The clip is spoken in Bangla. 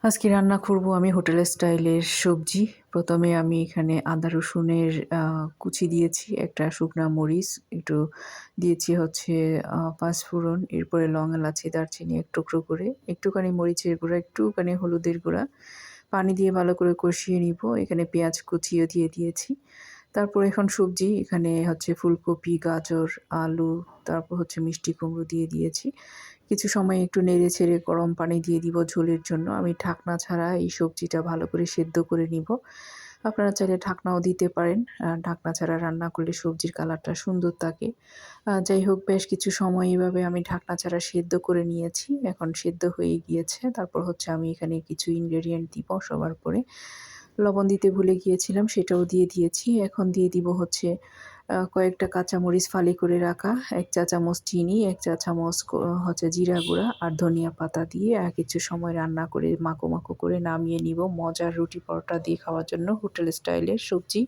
আজকে রান্না করব আমি হোটেল স্টাইলের সবজি। ১ম এ আমি এখানে আদা রসুনের কুচি দিয়েছি, একটা শুকনা মরিচ, একটু দিয়েছি হচ্ছে পাঁচফোড়ন, এরপরে লং, এলাচি, দারচিনি এক টুকরো করে, একটুখানি মরিচের গুঁড়া, একটুখানি হলুদের গুঁড়া, পানি দিয়ে ভালো করে কষিয়ে নিব। এখানে পেঁয়াজ কুচিও দিয়ে দিয়েছি। তারপর এখন সবজি এখানে হচ্ছে ফুলকপি, গাজর, আলু, তারপর হচ্ছে মিষ্টি কুমড়ো দিয়ে দিয়েছি। কিছু সময় একটু নেড়ে-চেড়ে গরম পানি দিয়ে দিব ঝোলের জন্য। আমি ঢাকনা ছাড়া এই সবজিটা ভালো করে সেদ্ধ করে নিব। আপনারা চাইলে ঢাকনাও দিতে পারেন। ঢাকনা ছাড়া রান্না করলে সবজির কালারটা সুন্দর থাকে। যাই হোক, বেশ কিছু সময় এভাবে আমি ঢাকনা ছাড়া সেদ্ধ করে নিয়েছি। এখন সেদ্ধ হয়ে গিয়েছে। তারপর হচ্ছে আমি এখানে কিছু ইনগ্রেডিয়েন্ট দিব সবার পরে। লবণ দিতে ভুলে গিয়েছিলাম, সেটাও দিয়ে দিয়েছি। এখন দিয়ে দিব হচ্ছে কয়েকটা কাঁচামরিচ ফালি করে রাখা, ১ চা চামচ চিনি, ১ চা চামচ হচ্ছে জিরা গুঁড়া আর ধনিয়া পাতা দিয়ে কিছু সময় রান্না করে মাখো, মাখো করে নামিয়ে নিব। মজার রুটি পরোটা দিয়ে খাওয়ার জন্য হোটেল স্টাইলের সবজি।